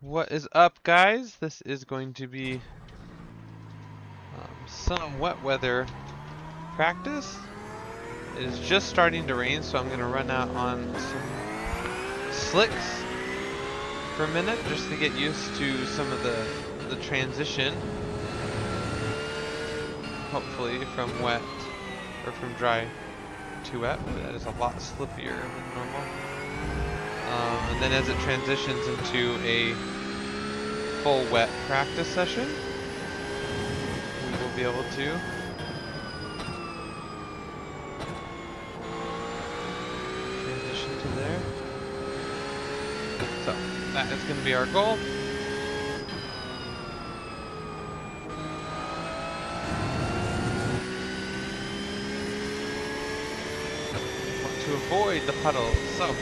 What is up, guys? This is going to be some wet weather practice. It is just starting to rain, so I'm going to run out on some slicks for a minute just to get used to some of the transition. Hopefully from wet or from dry to wet, but that is a lot slippier than normal. And then as it transitions into a full wet practice session, we will be able to transition to there. So that is going to be our goal. Want to avoid the puddles. So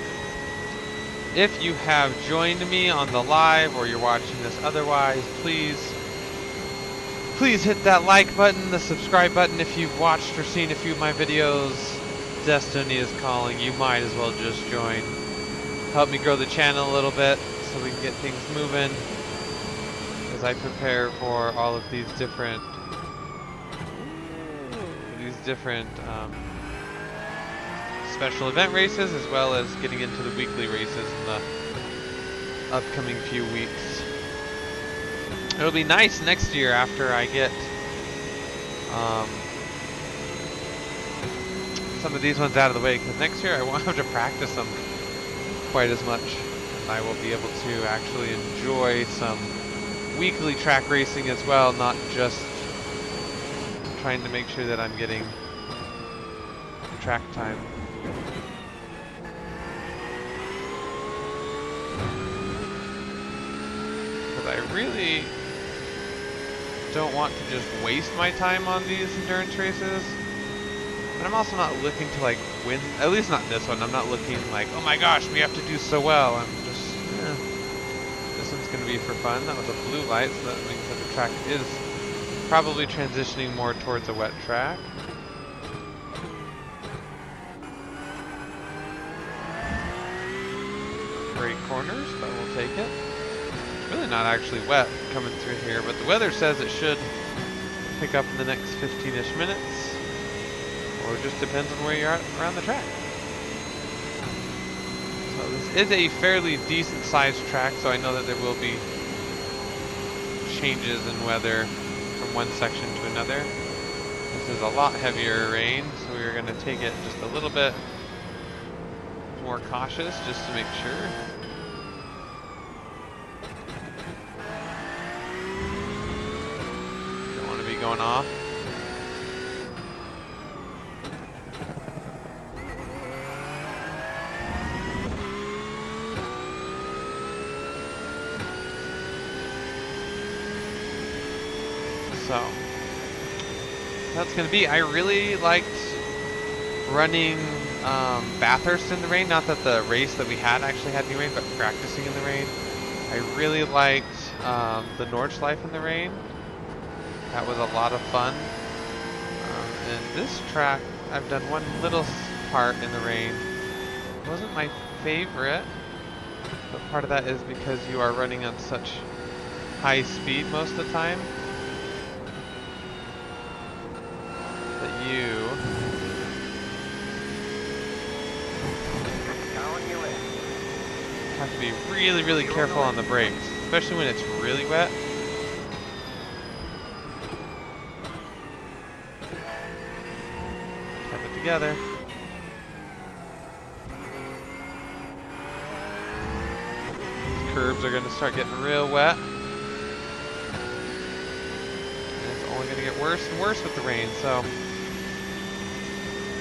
if you have joined me on the live or you're watching this otherwise, please hit that like button, the subscribe button if you've watched or seen a few of my videos. Destiny is calling. You might as well just join. Help me grow the channel a little bit so we can get things moving as I prepare for all of these different special event races, as well as getting into the weekly races in the upcoming few weeks. It'll be nice next year after I get some of these ones out of the way, because next year I won't have to practice them quite as much. And I will be able to actually enjoy some weekly track racing as well, not just trying to make sure that I'm getting track time. Because I really don't want to just waste my time on these endurance races. But I'm also not looking to like win, at least not this one. I'm not looking like, oh my gosh, we have to do so well. I'm just, this one's going to be for fun. That was a blue light, so that means that the track is probably transitioning more towards a wet track. Great corners, but we'll take it. It's really not actually wet coming through here, but the weather says it should pick up in the next 15-ish minutes. Or it just depends on where you're at around the track. So this is a fairly decent sized track, so I know that there will be changes in weather from one section to another. This is a lot heavier rain, so we're going to take it just a little bit more cautious just to make sure. Don't want to be going off. So that's going to be, I really liked running Bathurst in the rain. Not that the race that we had actually had any rain, but practicing in the rain. I really liked the Nordschleife in the rain. That was a lot of fun. And this track, I've done one little part in the rain. It wasn't my favorite, but part of that is because you are running on such high speed most of the time. That you have to be really, really careful on the brakes, especially when it's really wet. Have it together. These curbs are going to start getting real wet. And it's only going to get worse and worse with the rain, so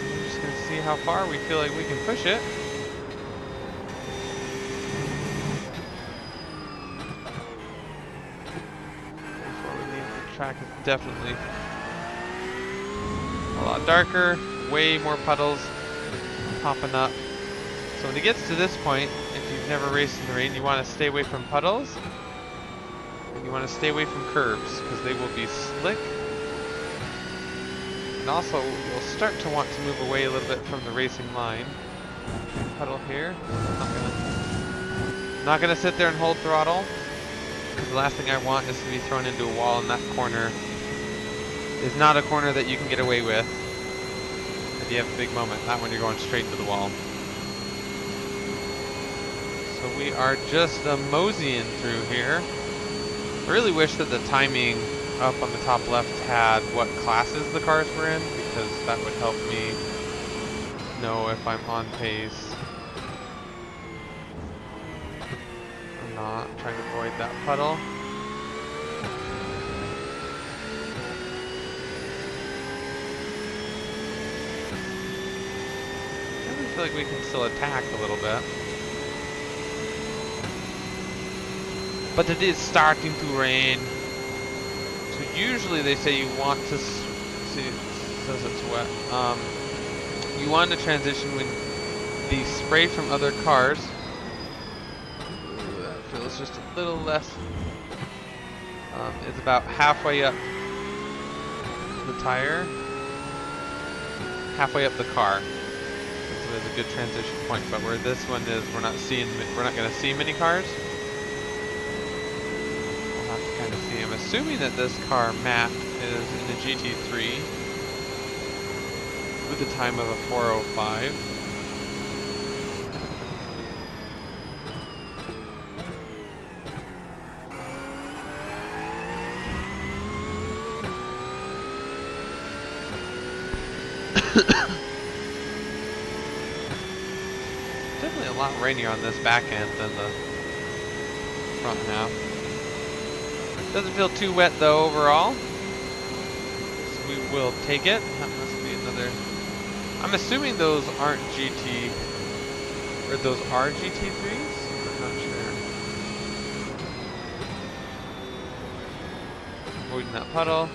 we're just going to see how far we feel like we can push it. The track is definitely a lot darker, way more puddles popping up. So when it gets to this point, if you've never raced in the rain, you want to stay away from puddles. And you want to stay away from curbs because they will be slick. And also, you'll start to want to move away a little bit from the racing line. Puddle here. Not gonna sit there and hold throttle. Because the last thing I want is to be thrown into a wall, and that corner is not a corner that you can get away with. If you have a big moment, that one you're going straight to the wall. So we are just moseying through here. I really wish that the timing up on the top left had what classes the cars were in, because that would help me know if I'm on pace. I'm not trying to avoid that puddle. I feel like we can still attack a little bit. But it is starting to rain. So usually they say you want to see, it says it's wet. You want to transition when the spray from other cars. Ooh, that feels just a little less. It's about halfway up the tire, halfway up the car. So it's a good transition point. But where this one is, we're not going to see many cars. Kind of see. I'm assuming that this car, Matt, is in a GT3 with a time of a 4:05. Definitely a lot rainier on this back end than the front half. Doesn't feel too wet though overall, so we will take it. That must be another. I'm assuming those aren't GT, or those are GT3s. I'm not sure. Avoiding that puddle.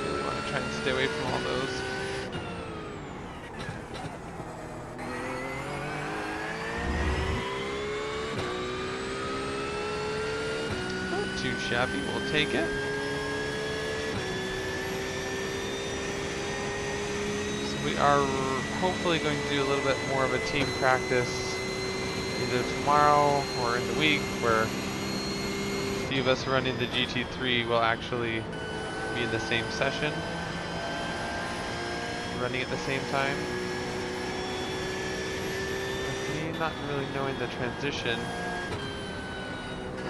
Really want to try and stay away from all those. Too shabby, we'll take it. So we are hopefully going to do a little bit more of a team practice either tomorrow or in the week, where a few of us running the GT3 will actually be in the same session, running at the same time. With me not really knowing the transition,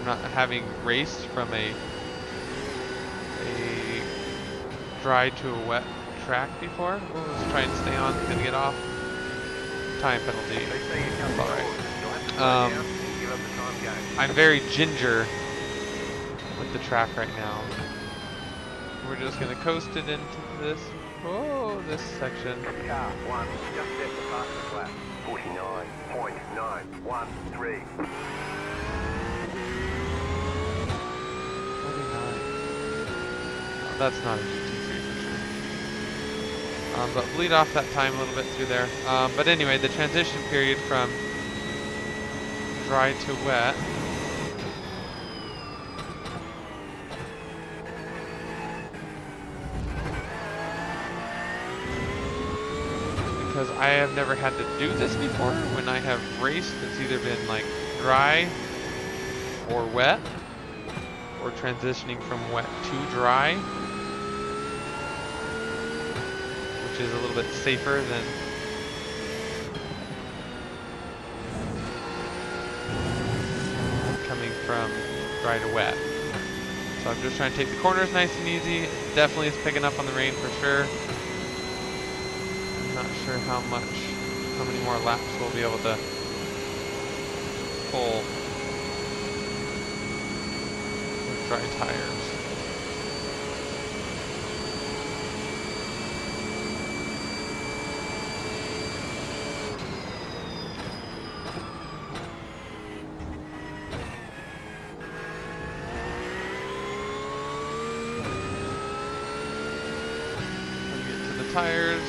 not having raced from a dry to a wet track before. We'll just try and stay on. It's gonna get off. Time penalty. Alright. I'm very ginger with the track right now. We're just gonna coast it into this. Oh, this section. Car 1, just left the fastest lap. 49.913. That's not a GT3 for sure. But bleed off that time a little bit through there. But anyway, the transition period from dry to wet. Because I have never had to do this before. When I have raced, it's either been like dry or wet, or transitioning from wet to dry, which is a little bit safer than coming from dry to wet. So I'm just trying to take the corners nice and easy. It definitely is picking up on the rain for sure. I'm not sure how many more laps we'll be able to pull with dry tires. Tires.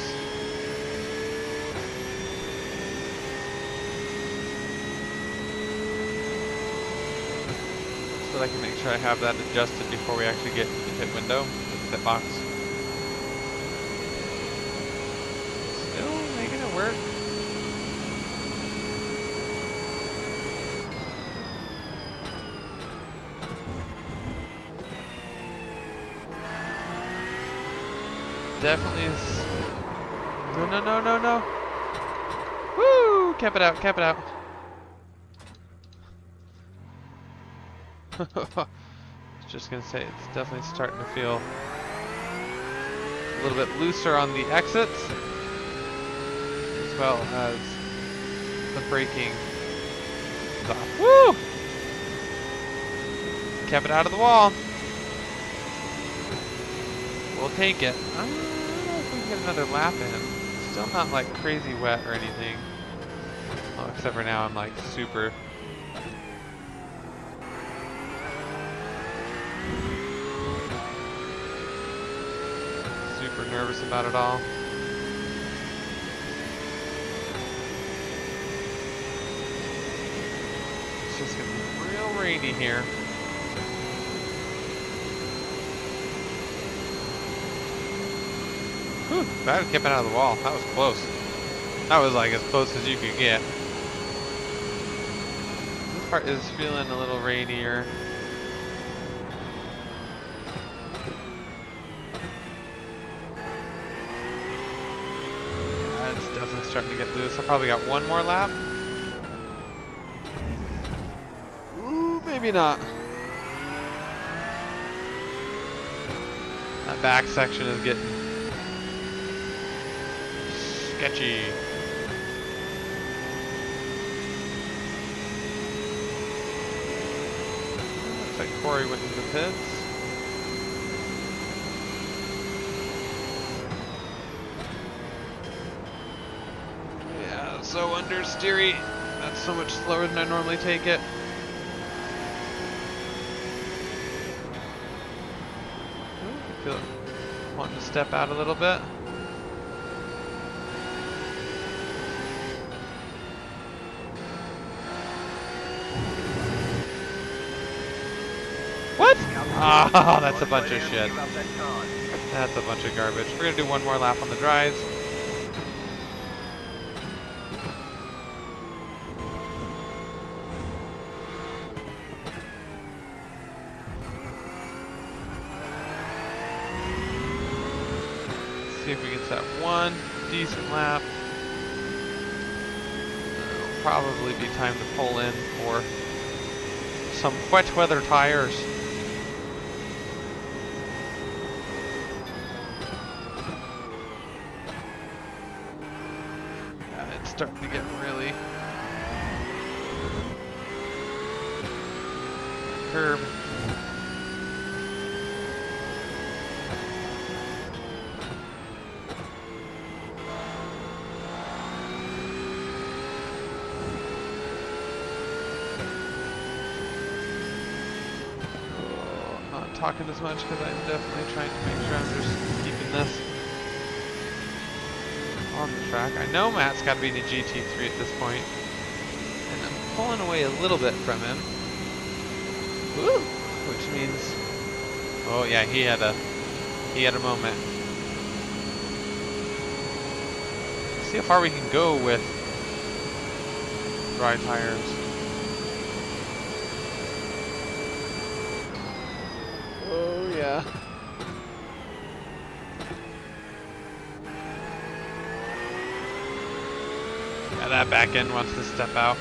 So that I can make sure I have that adjusted before we actually get to the pit window, the pit box. Still making it work. definitely is. No, no, no, no, no. Woo! Cap it out, cap it out. Just gonna say, it's definitely starting to feel a little bit looser on the exits, as well as the braking stuff. Woo! Kept it out of the wall. We'll take it. I don't know if we can get another lap in. Still not like crazy wet or anything. Oh, except for now I'm like super nervous about it all. It's just gonna be real rainy here. Whew, glad it kept it out of the wall. That was close. That was like as close as you could get. This part is feeling a little rainier. It's definitely starting to get loose. I probably got one more lap. Ooh, maybe not. That back section is getting sketchy. Looks like Corey went into the pits. So understeery. That's so much slower than I normally take it. I feel it wanting to step out a little bit. What? Ah, oh, that's a bunch of shit. That's a bunch of garbage. We're gonna do one more lap on the dries. See if we get that one decent lap. It'll probably be time to pull in for some wet weather tires. Yeah, it's starting to get really curb. Talking as much because I'm definitely trying to make sure I'm just keeping this on the track. I know Matt's got to be in the GT3 at this point, and I'm pulling away a little bit from him. Woo! Which means, oh yeah, he had a moment. Let's see how far we can go with dry tires. Yeah. Yeah, that back end wants to step out.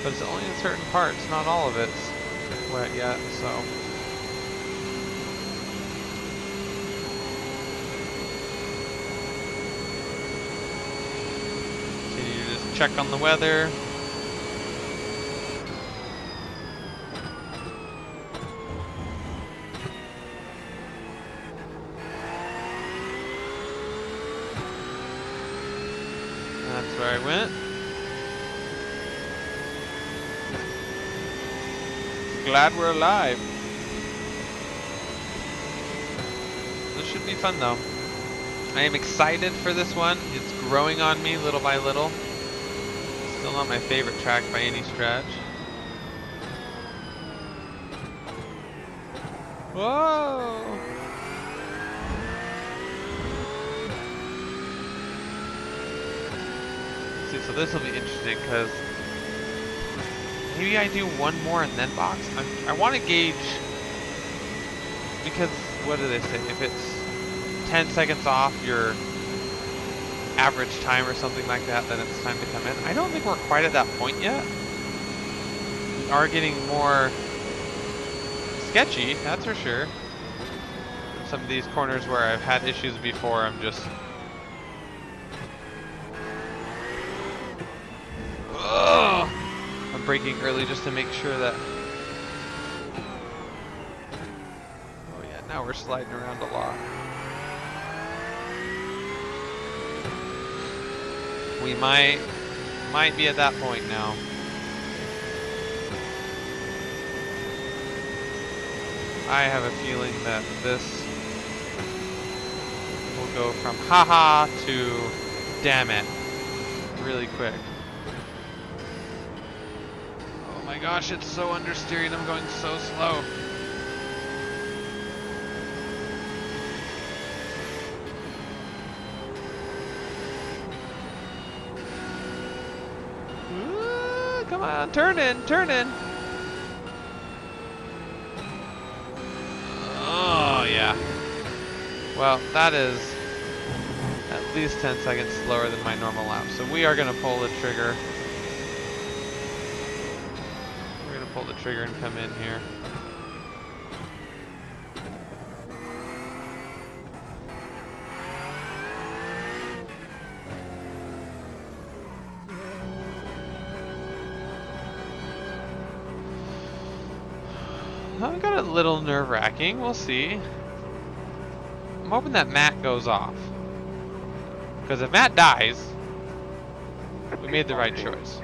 But it's only in certain parts, not all of it's wet yet, so. Continue to just check on the weather. That's where I went. Glad we're alive. This should be fun though. I am excited for this one. It's growing on me little by little. Still not my favorite track by any stretch. Whoa! See, so this will be interesting because Maybe I do one more and then box. I want to gauge, because what do they say? If it's 10 seconds off your average time or something like that, then it's time to come in. I don't think we're quite at that point yet. We are getting more sketchy, that's for sure. Some of these corners where I've had issues before, I'm just... Ugh! I'm braking early just to make sure that... Oh yeah, now we're sliding around a lot. We might be at that point now. I have a feeling that this will go from haha to damn it really quick. Oh my gosh, it's so understeering. I'm going so slow. Come on, turn in, turn in. Oh, yeah. Well, that is at least 10 seconds slower than my normal lap. So we are going to pull the trigger. We're going to pull the trigger and come in here. I got a little nerve-wracking. We'll see. I'm hoping that Matt goes off. Because if Matt dies, we made the right choice.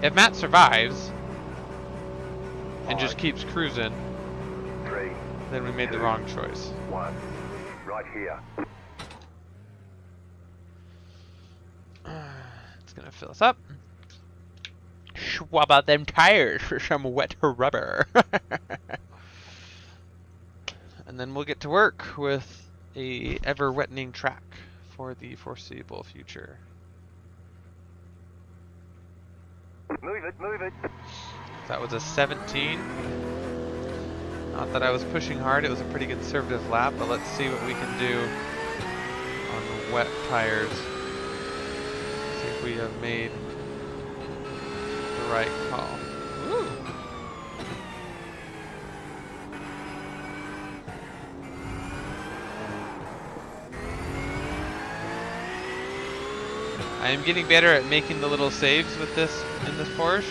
If Matt survives and just keeps cruising, then we made the wrong choice. 1. Right here. It's gonna fill us up. Swap out them tires for some wet rubber. And then we'll get to work with a ever-wettening track for the foreseeable future. Move it, move it. That was a 17. Not that I was pushing hard, it was a pretty conservative lap, but let's see what we can do on the wet tires. See if we have made the right call. Woo. I am getting better at making the little saves with this in this Porsche.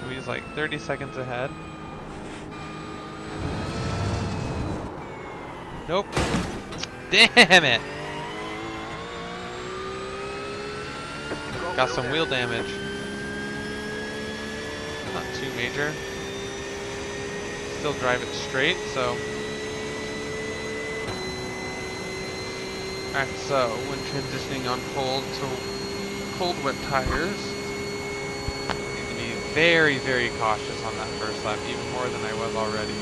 So he's like 30 seconds ahead. Nope. Damn it! Got some wheel damage. Not too major. Still drive it straight, so. Alright, so when transitioning on cold to cold wet tires, I need to be very, very cautious on that first lap, even more than I was already.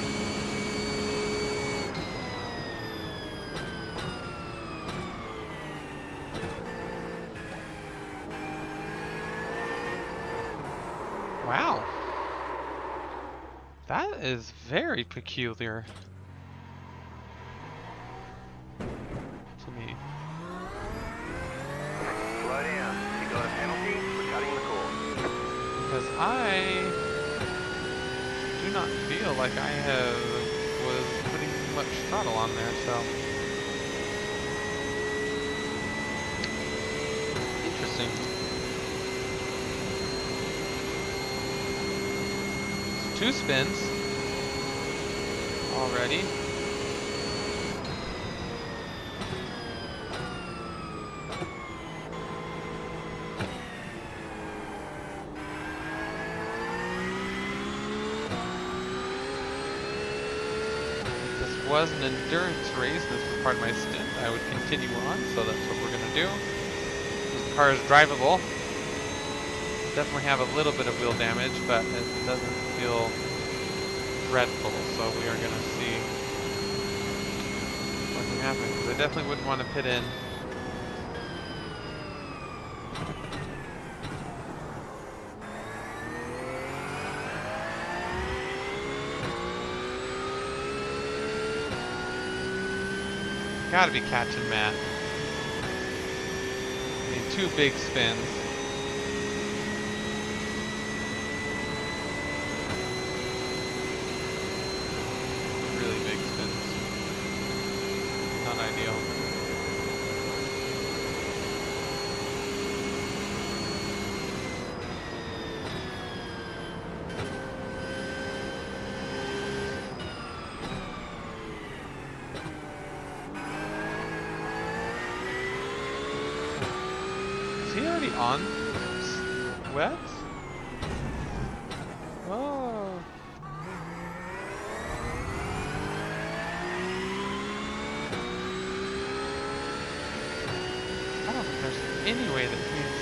Wow. That is very peculiar to me. Slow down. You got a penalty for cutting the course. Because I do not feel like I was putting much throttle on there, so. Interesting. 2 spins already. If this was an endurance race, this was part of my stint, I would continue on, so that's what we're going to do. This car is drivable. Definitely have a little bit of wheel damage, but it doesn't feel dreadful, so we are going to see what can happen, because I definitely wouldn't want to pit in. Gotta be catching Matt. I mean, 2 big spins. Really big spins. Not ideal. Is he already on wet? Oh. I don't think there's any way that he's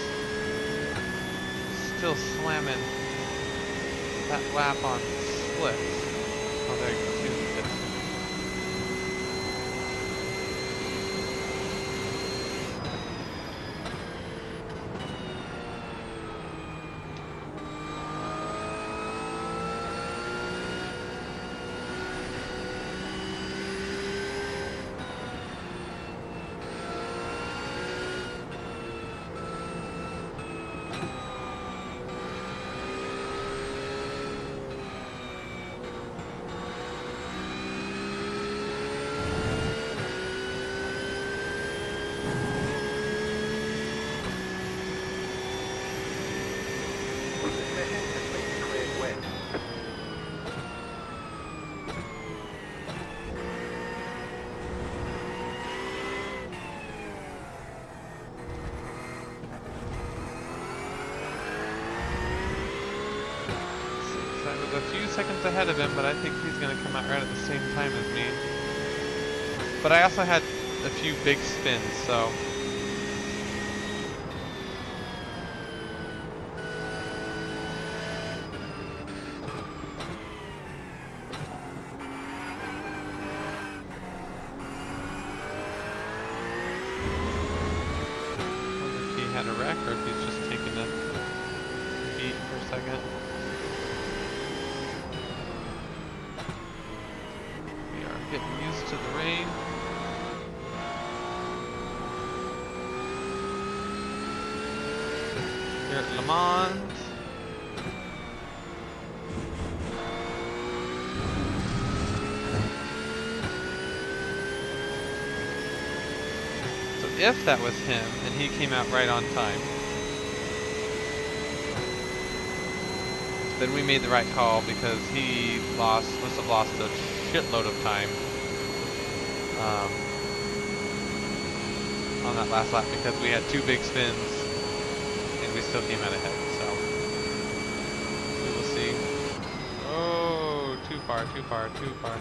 still slamming that lap on slicks. Oh, there you go. See what he did. A few seconds ahead of him, but I think he's going to come out right at the same time as me. But I also had a few big spins, so... I wonder if he had a wreck or if he's just taking a beat for a second. Getting used to the rain. Here at Le Mans. So if that was him and he came out right on time, then we made the right call, because he must have lost a shitload of time on that last lap, because we had 2 big spins and we still came out ahead. So we will see. Oh, too far, too far, too far.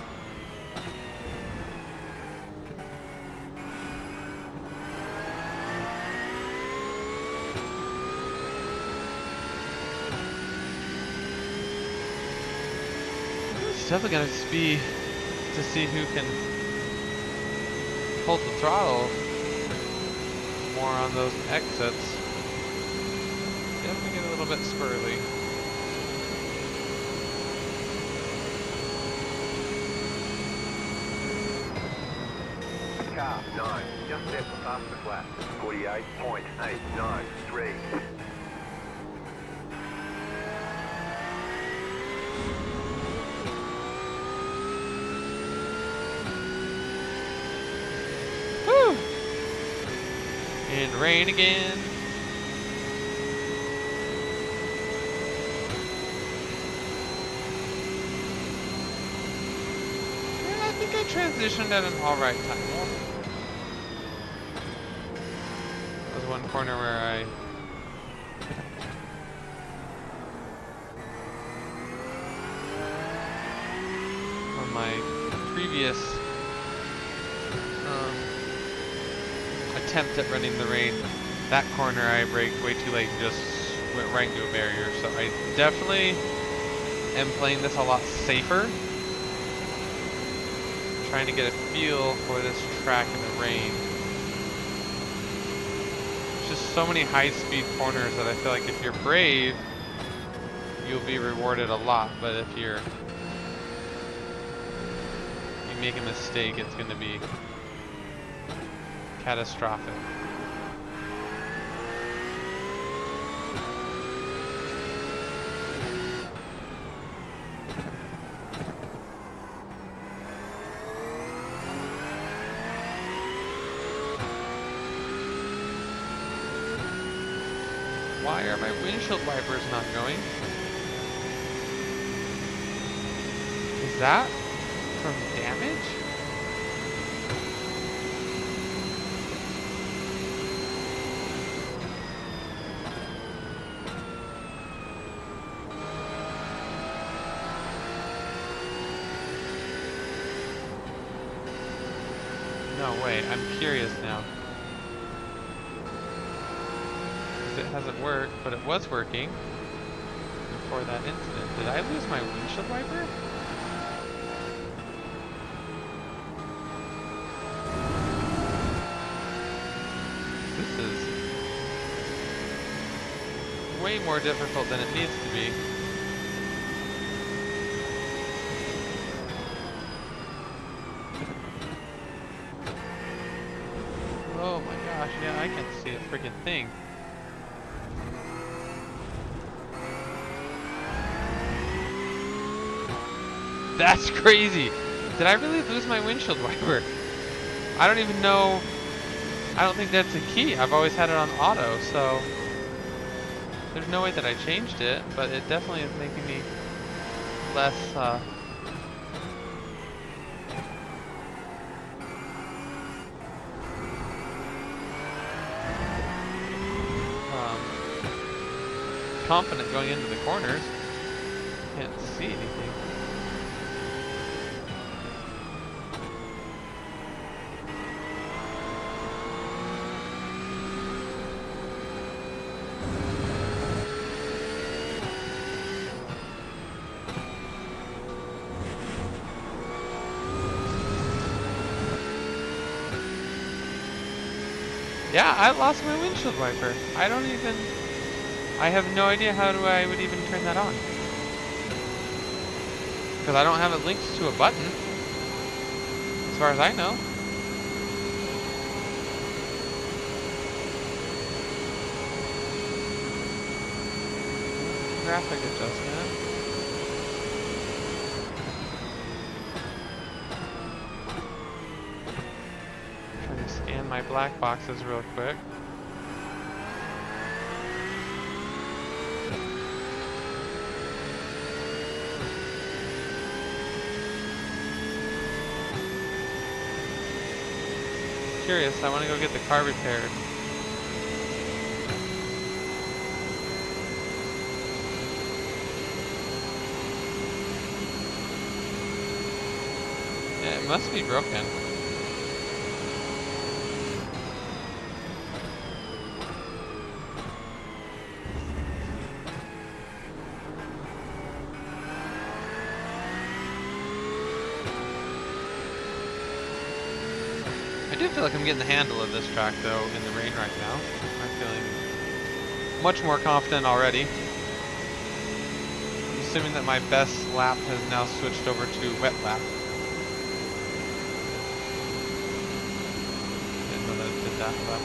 It's definitely going to be to see who can hold the throttle more on those exits. Definitely get a little bit squirrely. Car 9, just left the fastest lap. 48.893. And rain again. Yeah, I think I transitioned at an alright time. There was one corner where I on my previous attempt at running the rain, that corner I braked way too late and just went right into a barrier. So I definitely am playing this a lot safer. Trying to get a feel for this track in the rain. There's just so many high-speed corners that I feel like if you're brave, you'll be rewarded a lot. But if you make a mistake, it's going to be catastrophic. Why are my windshield wipers not going? Is that from damage? No, wait, I'm curious now. It hasn't worked, but it was working before that incident. Did I lose my windshield wiper? This is way more difficult than it needs to be. Oh my gosh, yeah, I can't see a freaking thing. That's crazy! Did I really lose my windshield wiper? I don't even know. I don't think that's a key. I've always had it on auto, so there's no way that I changed it, but it definitely is making me less confident going into the corners. Can't see anything. Yeah, I lost my windshield wiper. I have no idea how I would even turn that on. Because I don't have it linked to a button, as far as I know. Graphic adjustment. Trying to scan my black boxes real quick. Curious, I want to go get the car repaired. Yeah, it must be broken. I do feel like I'm getting the handle of this track though in the rain right now. I'm feeling much more confident already. I'm assuming that my best lap has now switched over to wet lap. Didn't know that it did that, but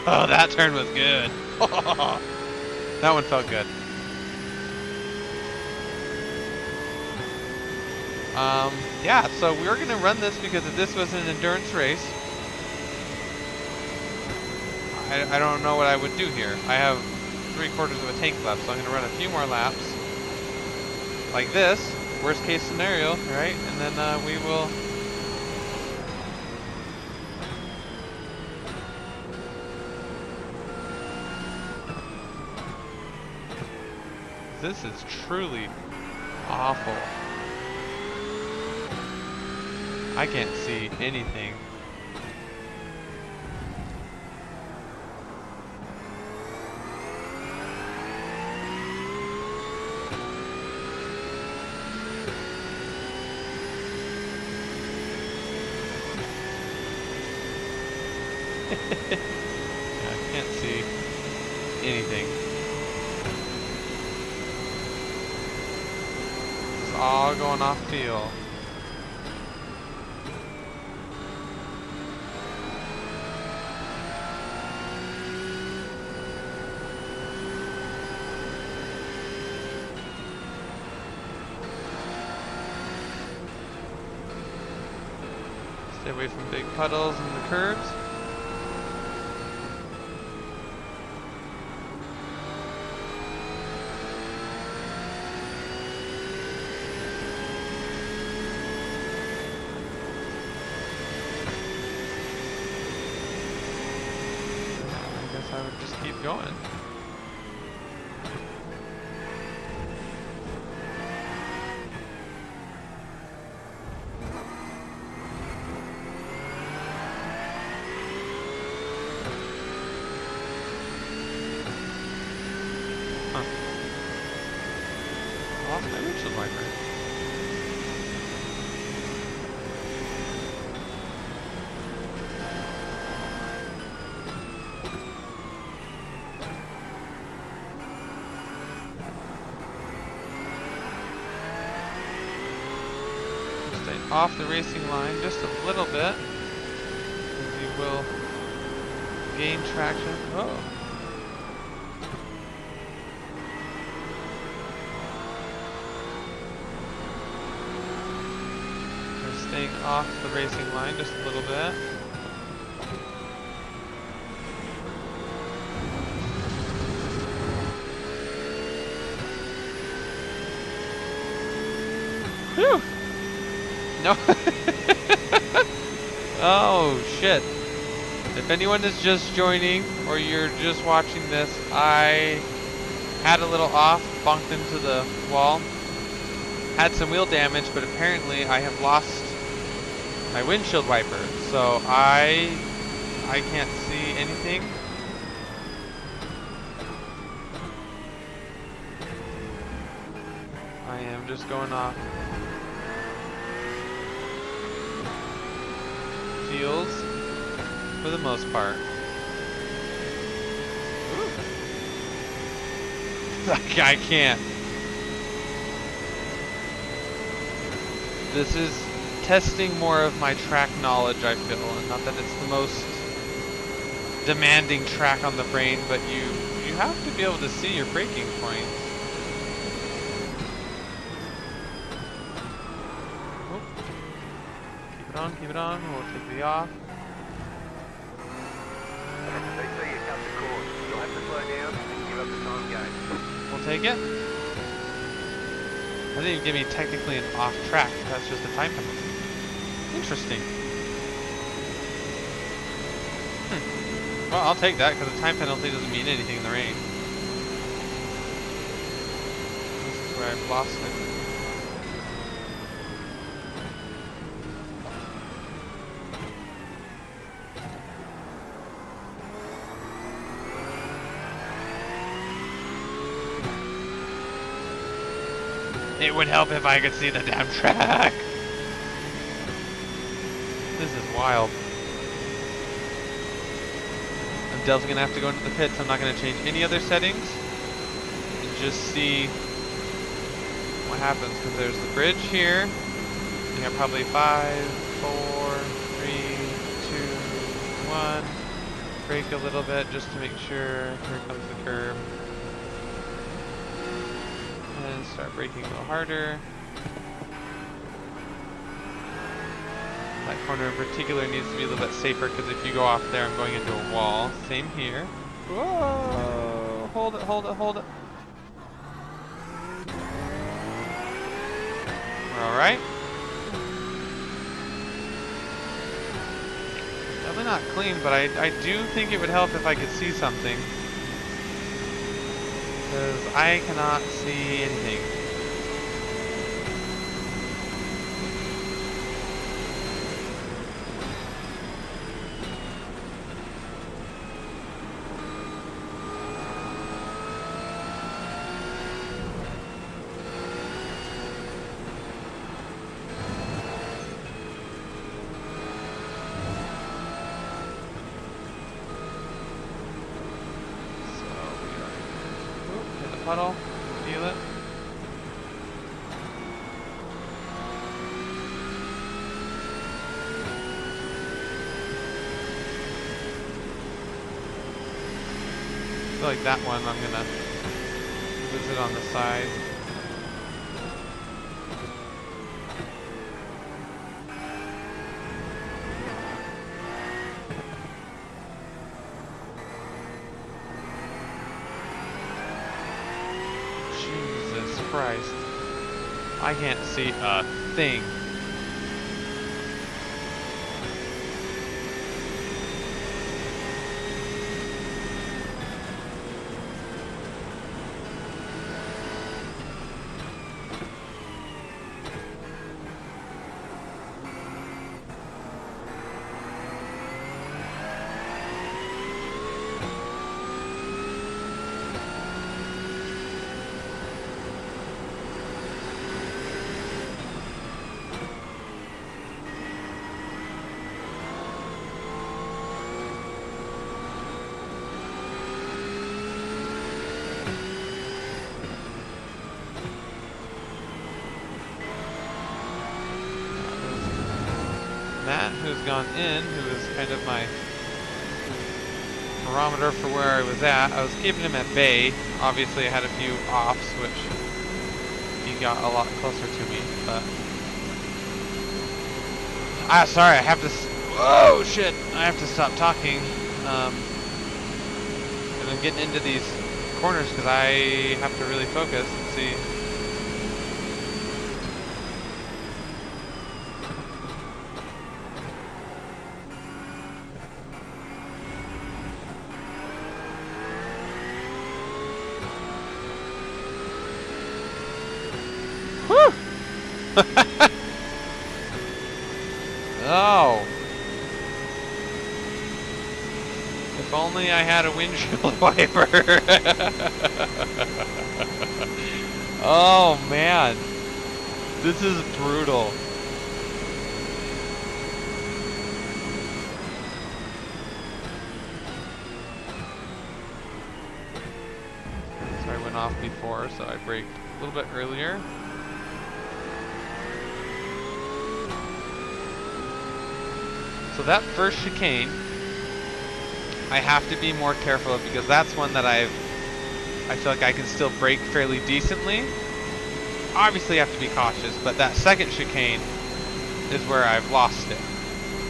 Oh, that turn was good. That one felt good. Yeah, so we were gonna run this because if this was an endurance race, I don't know what I would do here. I have 3/4 of a tank left, so I'm gonna run a few more laps. Like this, worst case scenario, right? And then we will This is truly awful. I can't see anything. I can't see anything. It's all going off field. Stay away from big puddles and the curves. I would just keep going. Huh. I lost my windshield wiper. Off the racing line just a little bit, and you will gain traction. Oh. We're staying off the racing line just a little bit. Whew! No. Oh shit. If anyone is just joining or you're just watching this, I had a little off, bunked into the wall, had some wheel damage, but apparently I have lost my windshield wiper, so I can't see anything. I am just going off fields for the most part. I can't. This is testing more of my track knowledge, I feel, and not that it's the most demanding track on the brain, but you have to be able to see your braking points. Keep it on, we'll take the off. They say you cut the course. You'll have to slow down and give up the time game. We'll take it. That didn't even give me technically an off track, that's just a time penalty. Interesting. Well, I'll take that because a time penalty doesn't mean anything in the rain. This is where I've lost it. It would help if I could see the damn track. This is wild. I'm definitely gonna have to go into the pits. I'm not gonna change any other settings and just see what happens, because there's the bridge here. You got probably 5, 4, 3, 2, 1. Brake a little bit just to make sure. Here comes the curb. And start braking a little harder. That corner in particular needs to be a little bit safer, because if you go off there, I'm going into a wall. Same here. Whoa! Hold it, hold it, hold it. We're alright. Definitely not clean, but I do think it would help if I could see something. Because I cannot see anything. puddle. Feel it. I feel like that one I'm gonna visit on the side. Jesus Christ. I can't see a thing. Matt, who's gone in, who is kind of my barometer for where I was at. I was keeping him at bay. Obviously I had a few offs, which he got a lot closer to me, but... sorry, I have to... Whoa, shit! I have to stop talking. And I'm getting into these corners because I have to really focus and see... Oh! If only I had a windshield wiper. Oh man, this is brutal. So I went off before, so I braked a little bit earlier. So that first chicane, I have to be more careful of because that's one that I feel like I can still brake fairly decently. Obviously I have to be cautious, but that second chicane is where I've lost it.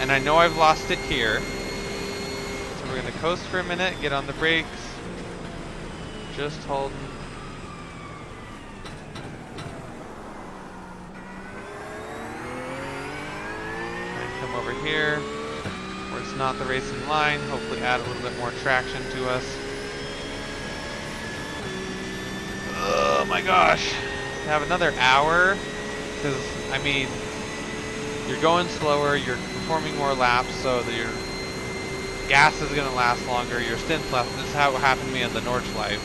And I know I've lost it here. So we're gonna coast for a minute, get on the brakes. Just holding. And come over here. Where it's not the racing line, hopefully add a little bit more traction to us. Oh my gosh, to have another hour, because I mean, you're going slower, you're performing more laps, so that your gas is going to last longer, your stints last. This is how it happened to me on the Nordschleife.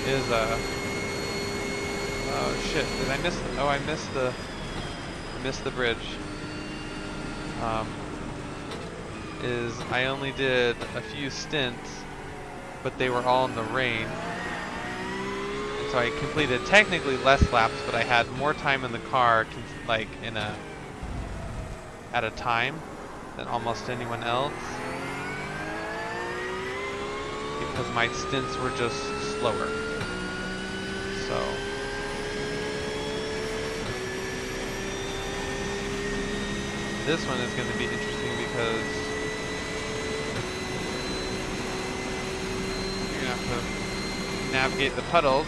Is oh shit, did I miss? Oh, I missed the bridge. Is I only did a few stints, but they were all in the rain. And so I completed technically less laps, but I had more time in the car, like at a time than almost anyone else. Because my stints were just slower. So this one is going to be interesting because to navigate the puddles,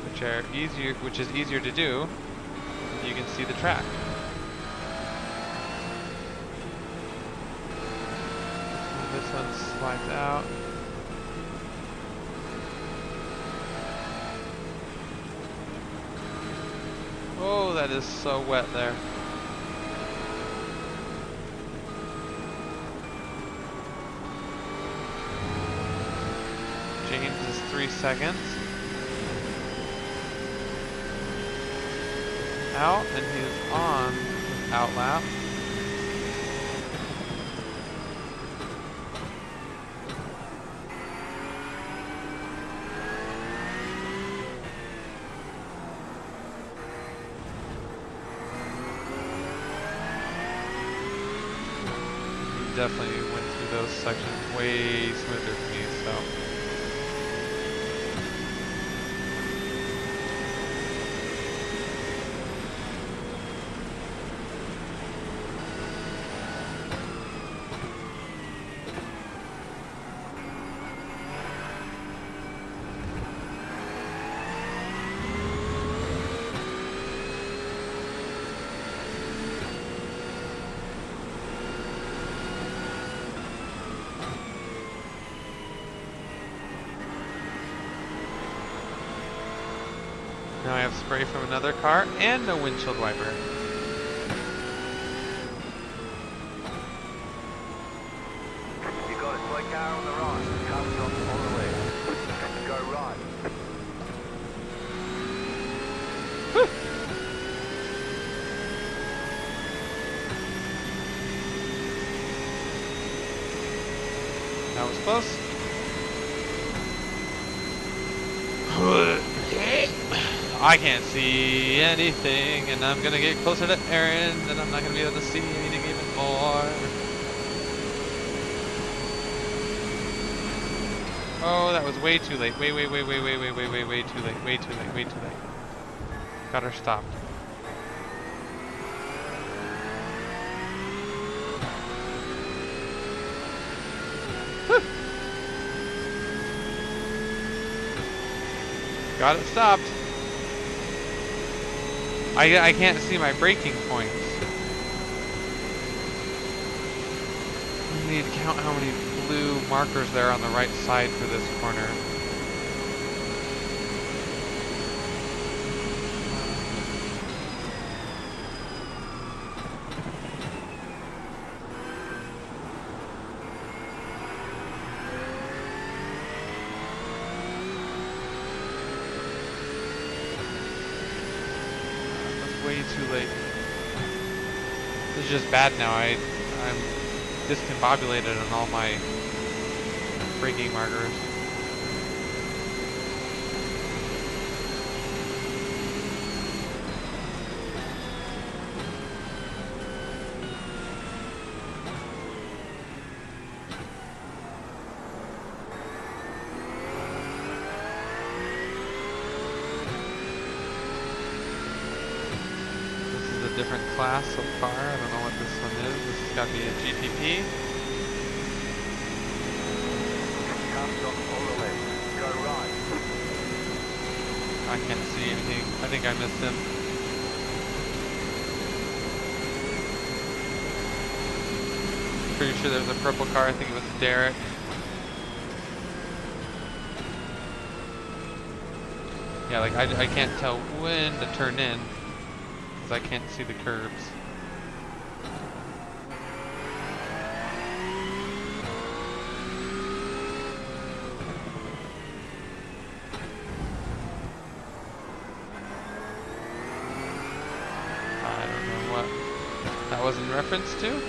which is easier to do. You can see the track. This one slides out. Oh, that is so wet there. James is 3 seconds out, and he's on his out lap. definitely went through those sections way smoother for me, so. Now I have spray from another car and no windshield wiper. You got a slow car on the right. Car stop on the left. Go right. That was close. I can't see anything, and I'm gonna get closer to Aaron, and I'm not gonna be able to see anything even more. Oh, that was way too late. Way too late. Way too late. Got her stopped. Got it stopped. I can't see my braking points. I need to count how many blue markers there are on the right side for this corner. Way too late. This is just bad now. I'm discombobulated on all my braking markers. Different class of car. I don't know what this one is. This has got to be a GTP. Car stop on the left. Go right. I can't see anything. I think I missed him. Pretty sure there's a purple car. I think it was Derek. Yeah, like I can't tell when to turn in. I can't see the curbs. I don't know what that was in reference to,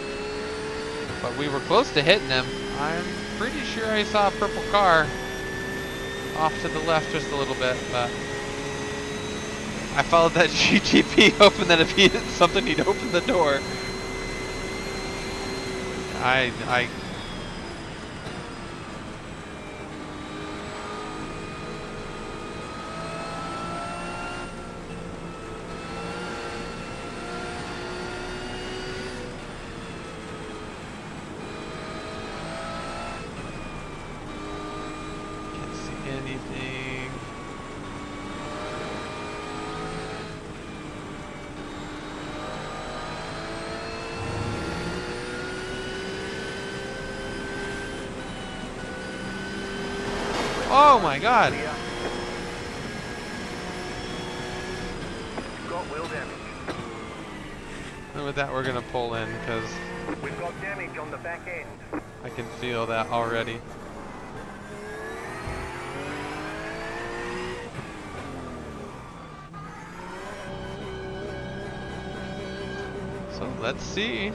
but we were close to hitting him. I'm pretty sure I saw a purple car off to the left just a little bit, but I followed that GTP, hoping that if he hit something, he'd open the door. I can't see anything. Oh my God! Got wheel damage. And with that, we're gonna pull in because We've got damage on the back end. I can feel that already. So let's see.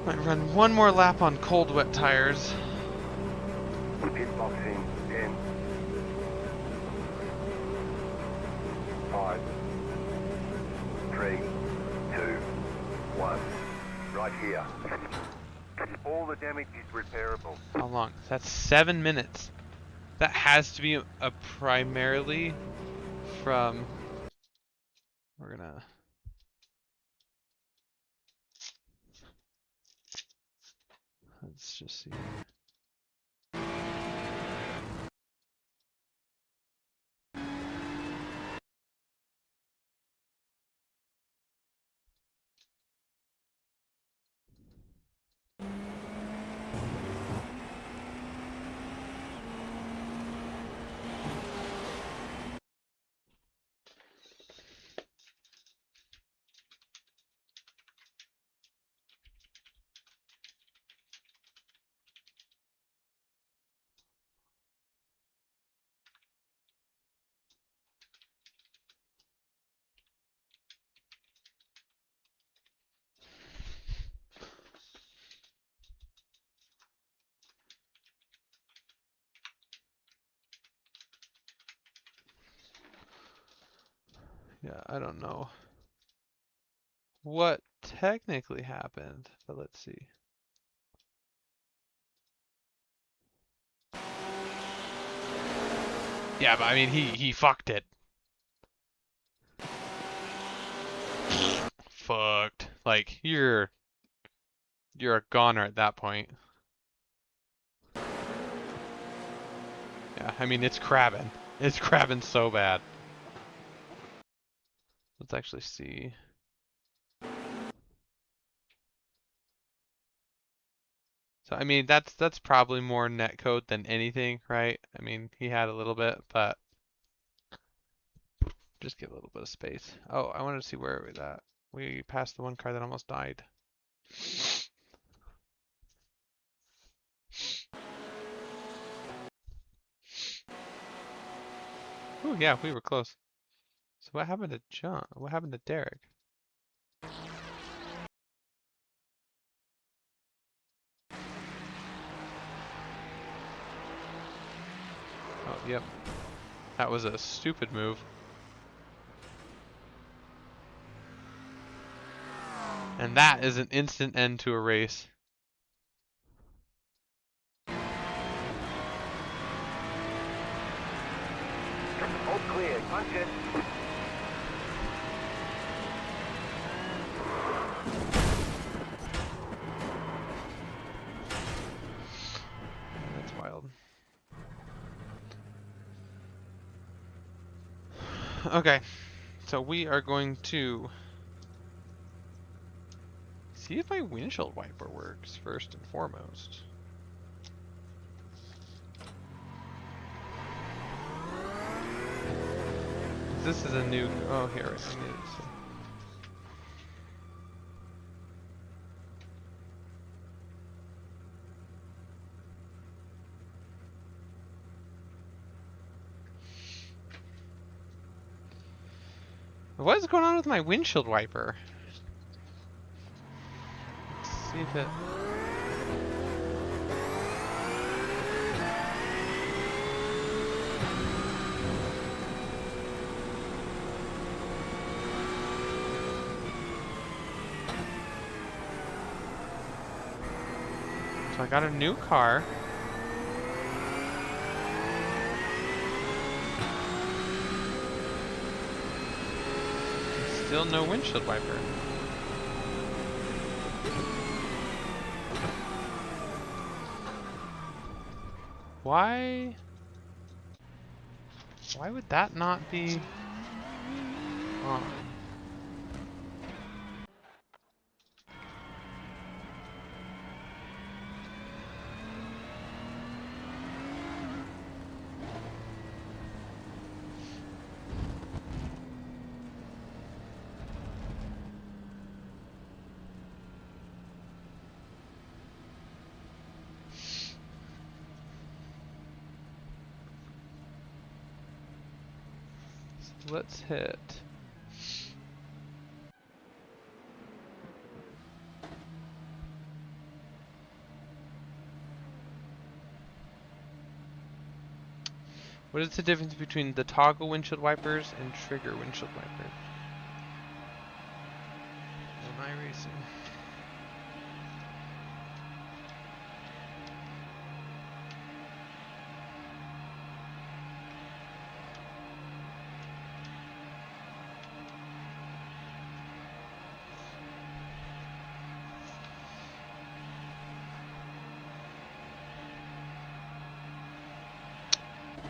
Might run one more lap on cold, wet tires. Pit boxing. 10. 5. one. Right here. All the damage is repairable. How long? That's 7 minutes. That has to be a primarily from. We're gonna. Let's just see. Yeah, I don't know what technically happened, but let's see. Yeah, but I mean, he fucked it. Fucked. Like you're a goner at that point. Yeah, I mean it's crabbing. It's crabbing so bad. Let's actually see. So I mean that's probably more netcode than anything, right? I mean he had a little bit, but just give a little bit of space. Oh, I wanted to see where we're at. We passed the one car that almost died. Oh yeah, we were close. So what happened to John? What happened to Derek? Oh, yep. That was a stupid move. And that is an instant end to a race. All clear. Punch it. That's wild. Okay, so we are going to see if my windshield wiper works first and foremost. This is a new. Oh, here I need it. So. What is going on with my windshield wiper? Let's see if it. So I got a new car. Still no windshield wiper. Why would that not be on? So let's hit. What is the difference between the toggle windshield wipers and trigger windshield wipers? Am I reading racing.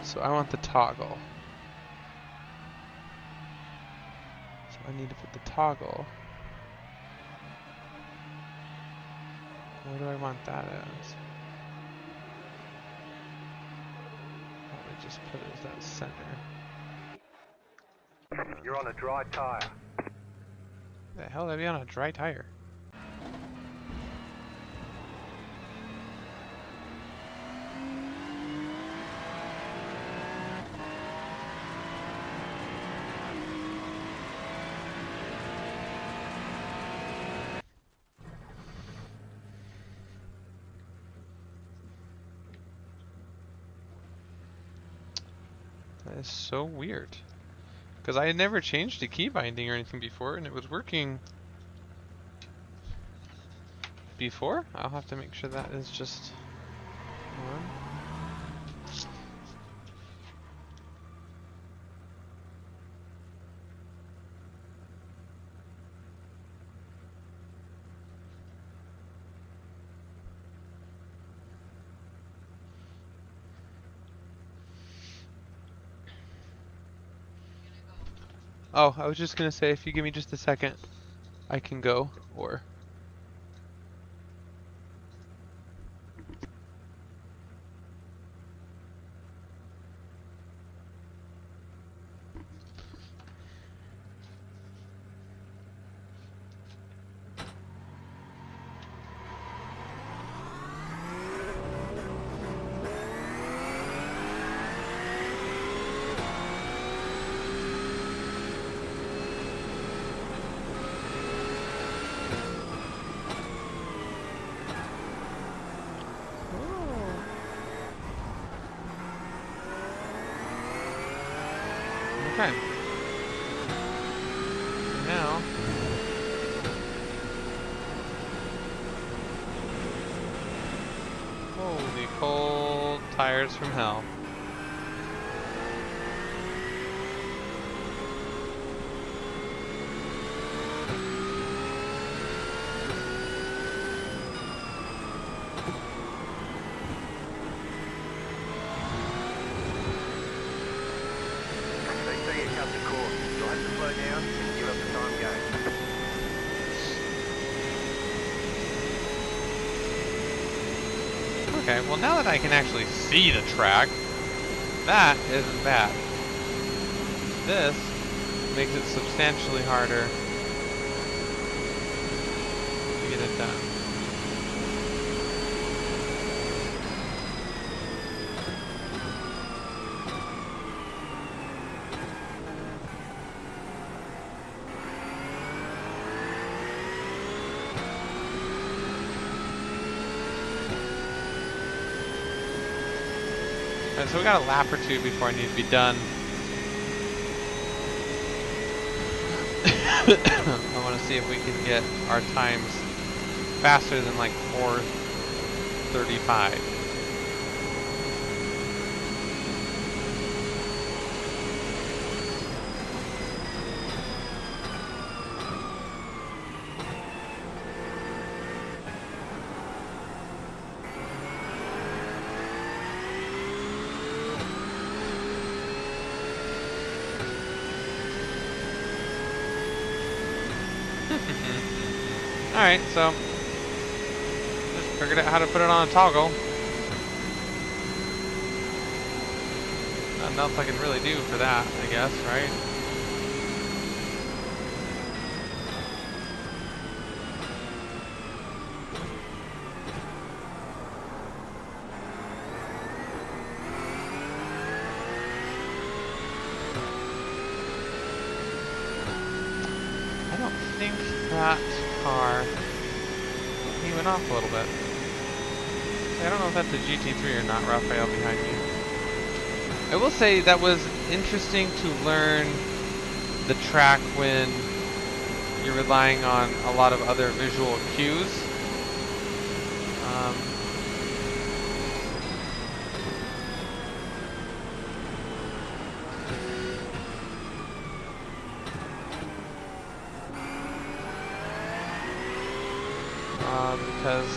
So I want the toggle. So I need to put the toggle. Where do I want that as? Probably just put it as that center. You're on a dry tire. The hell would I be on a dry tire? That is so weird. Because I had never changed the key binding or anything before, and it was working before. I'll have to make sure that is just on. Oh, I was just gonna say, if you give me just a second, I can go, or... Okay. Now... Holy cold tires from hell. They cut the course. You'll have to slow down and give up the time game. Okay, well now that I can actually see the track, that isn't bad. This makes it substantially harder to get it done. Alright, so we got a lap or two before I need to be done. I want to see if we can get our times faster than like 4:35. Alright, so just figured out how to put it on a toggle. Nothing else I can really do for that, I guess, right? I don't think that car he went off a little bit. I don't know if that's a GT3 or not, Raphael behind me. I will say that was interesting to learn the track when you're relying on a lot of other visual cues. Because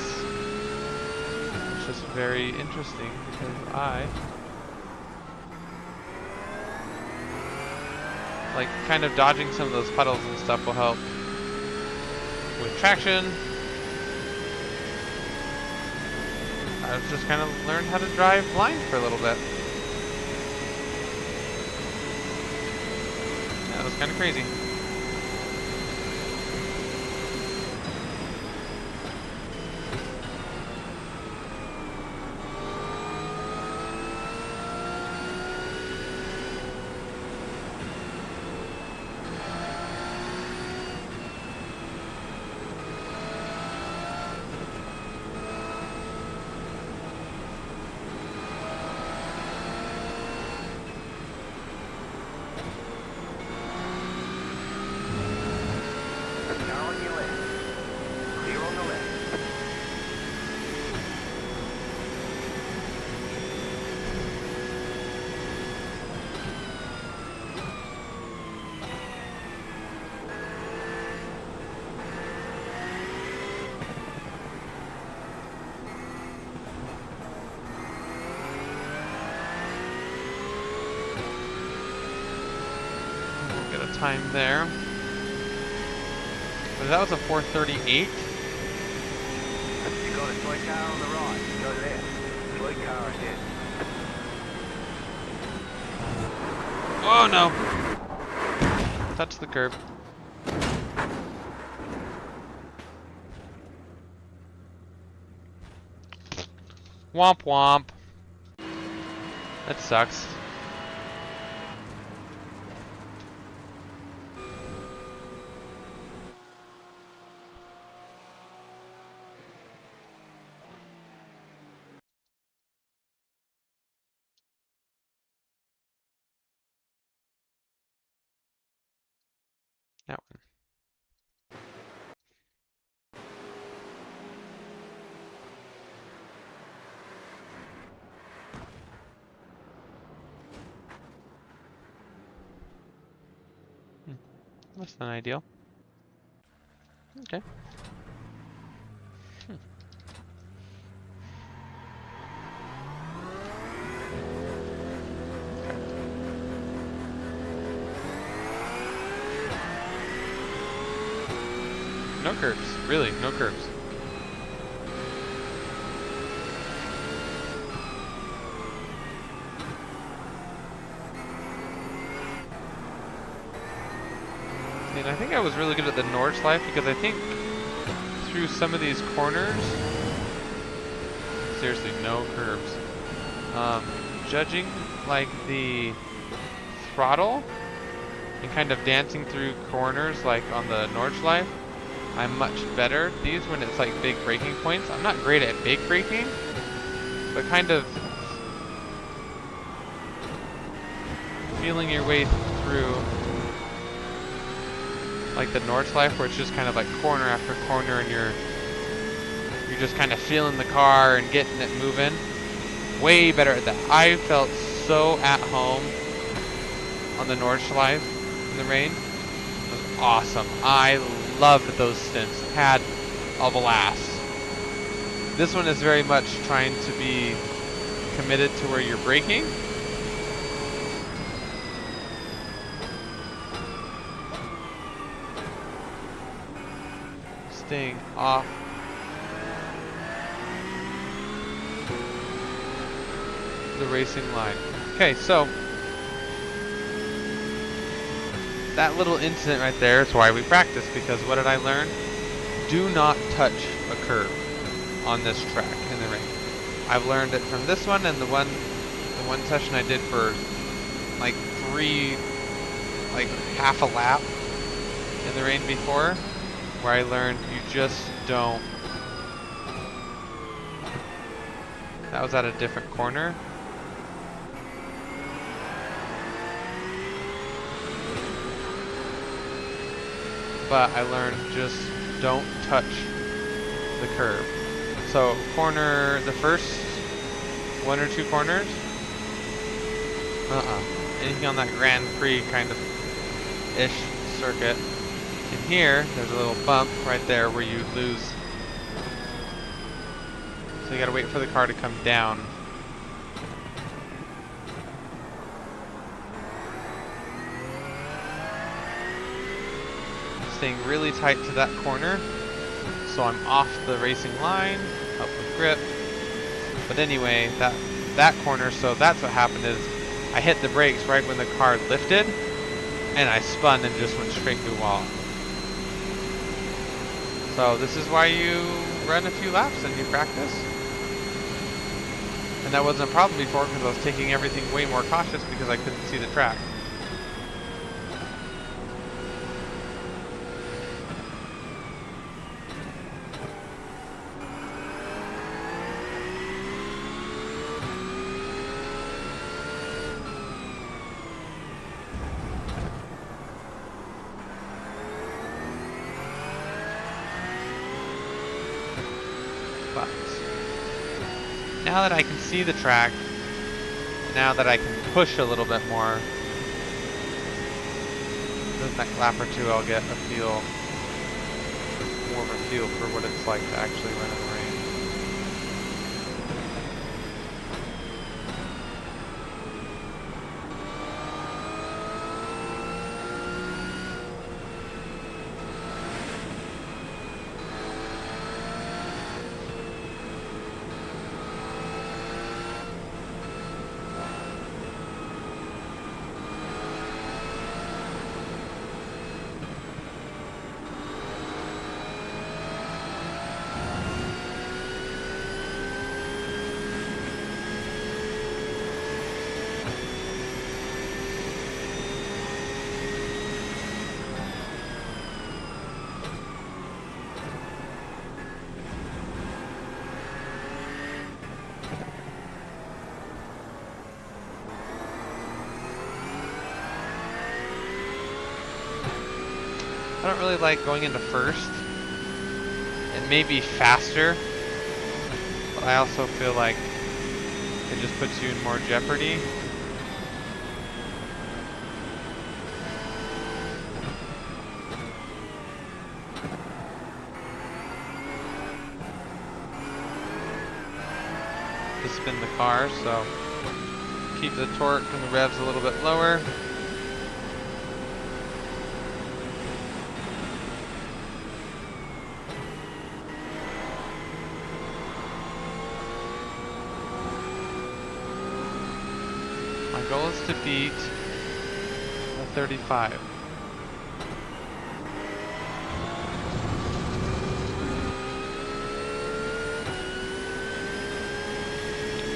it's just very interesting because I like kind of dodging some of those puddles and stuff will help with traction. I've just kind of learned how to drive blind for a little bit. That was kind of crazy. Time there. But that was a 4:38. You got a toy car on the right. Go left. Toy car ahead. Oh no! Touch the curb. Womp womp. That sucks. That one. That's not ideal. Okay. No curves. Really, no curves. And I think I was really good at the Nordschleife because I think through some of these corners, seriously, no curves. Judging like the throttle and kind of dancing through corners like on the Nordschleife, I'm much better. These when it's like big braking points, I'm not great at big braking, but kind of feeling your way through like the Nordschleife where it's just kind of like corner after corner and you're just kind of feeling the car and getting it moving. Way better at that. I felt so at home on the Nordschleife in the rain. It was awesome. I loved those stints. Had a blast. This one is very much trying to be committed to where you're braking. Staying off the racing line. Okay, so that little incident right there is why we practice, because what did I learn? Do not touch a curb on this track in the rain. I've learned it from this one and the one session I did for like half a lap in the rain before, where I learned you just don't. That was at a different corner. but I learned just don't touch the curb. So corner, the first 1 or 2 corners, anything on that Grand Prix kind of ish circuit. And here, there's a little bump right there where you lose. So you gotta wait for the car to come down. Staying really tight to that corner, so I'm off the racing line, up with grip. But anyway, that corner, so that's what happened is I hit the brakes right when the car lifted, and I spun and just went straight through the wall. So this is why you run a few laps and you practice. And that wasn't a problem before because I was taking everything way more cautious because I couldn't see the track. But now that I can see the track, now that I can push a little bit more, the next lap or two I'll get a feel, more of a feel for what it's like to actually run in the rain. I don't really like going into first. It may be faster, but I also feel like it just puts you in more jeopardy. To spin the car, so keep the torque and the revs a little bit lower. My goal is to beat a 35.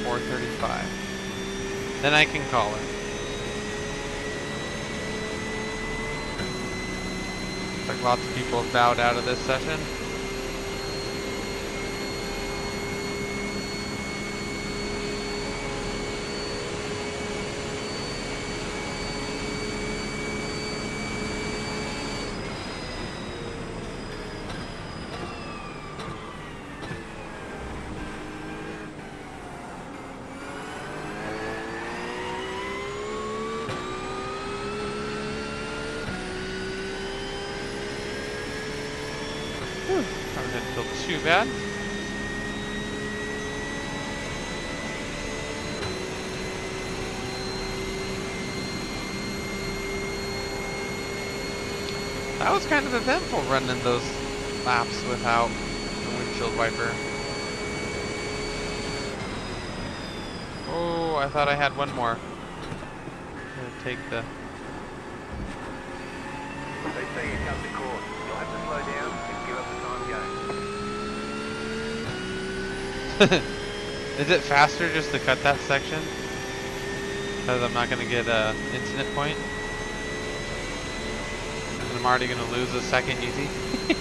Or 35. Then I can call it. Looks like lots of people have bowed out of this session. Didn't feel too bad. That was kind of eventful running those laps without the windshield wiper. Oh, I thought I had one more. I'm gonna take the... They say you come to court. You'll have to slow down and give up the time game. Is it faster just to cut that section? Because I'm not going to get an incident point? And I'm already going to lose a second easy? It's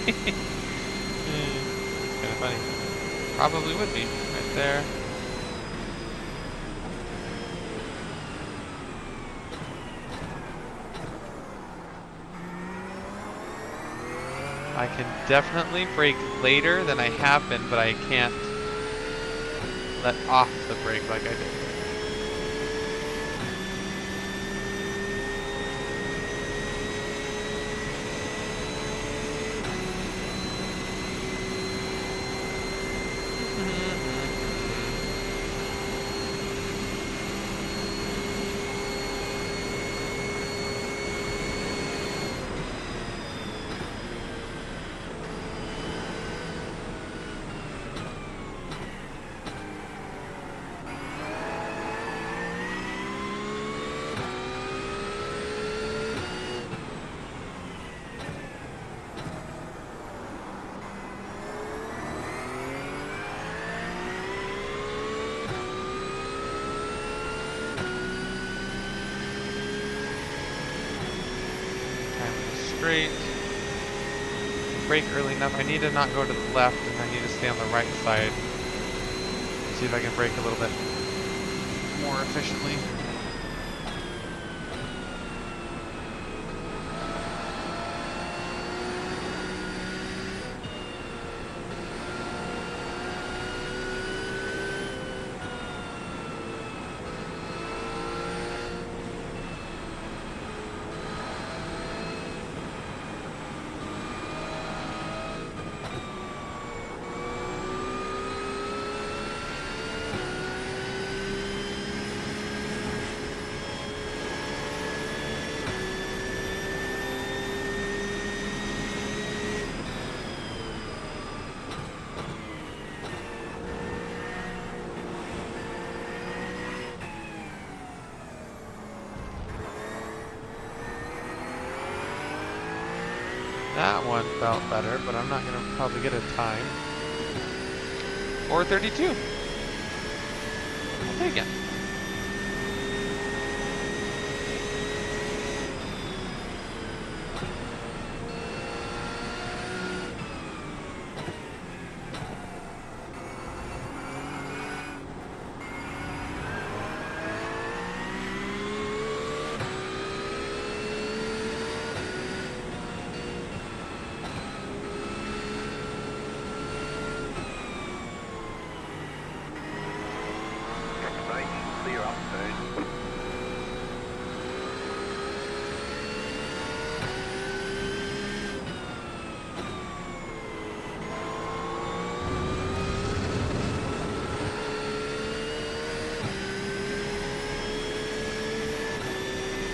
kind of funny. Probably would be. Right there. can definitely brake later than I have been, but I can't let off the brake like I did. Straight. Brake early enough. I need to not go to the left, and I need to stay on the right side. See if I can brake a little bit more efficiently. That one felt better, but I'm not going to probably get a time. 4:32. I'll take it. Clear up soon.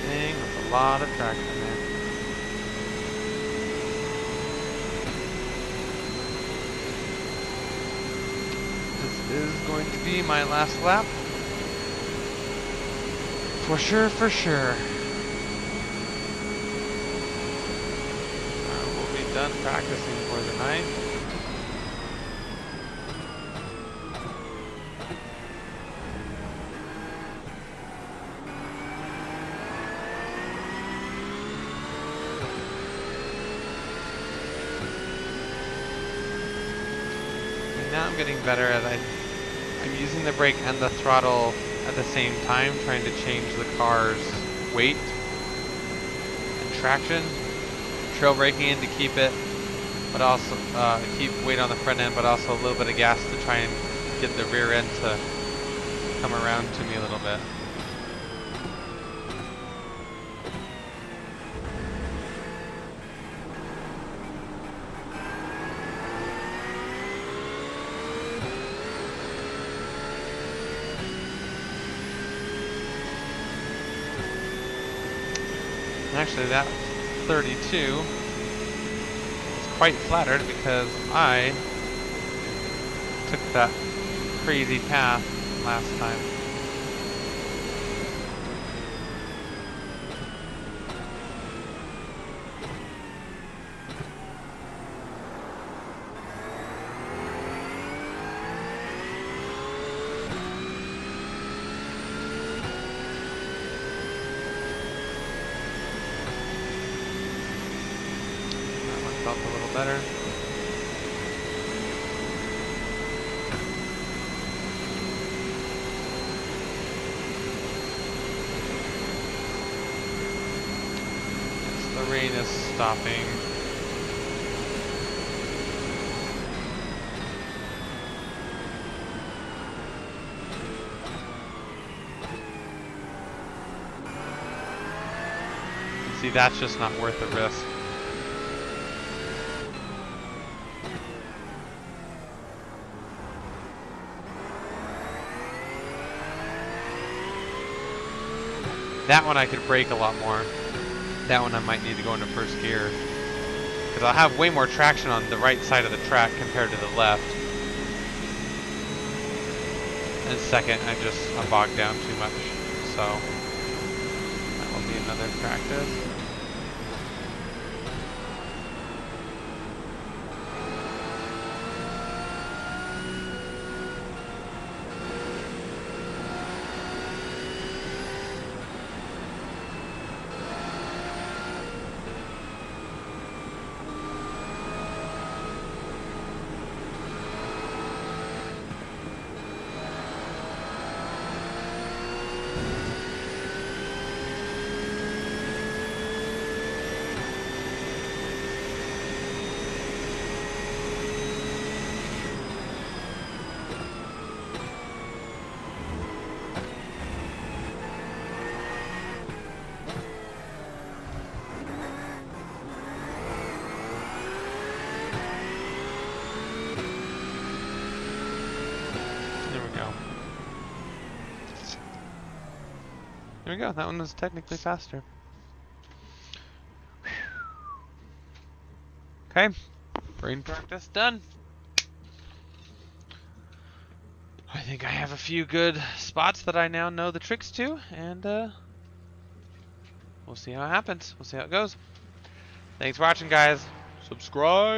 Dang, that's a lot of traction there. This is going to be my last lap. For sure, for sure. We'll be done practicing for the night. And now I'm getting better at I'm using the brake and the throttle at the same time, trying to change the car's weight and traction. Trail braking in to keep it, but also keep weight on the front end, but also a little bit of gas to try and get the rear end to come around to me a little bit. Actually, that 32 is quite flattered because I took that crazy path last time. Felt a little better. The rain is stopping. See, that's just not worth the risk. That one I could brake a lot more. That one I might need to go into first gear. Because I'll have way more traction on the right side of the track compared to the left. And second, I'm bogged down too much. So, that will be another practice. There we go, that one was technically faster. Okay, brain practice done. I think I have a few good spots that I now know the tricks to, and we'll see how it happens. We'll see how it goes. Thanks for watching, guys. Subscribe!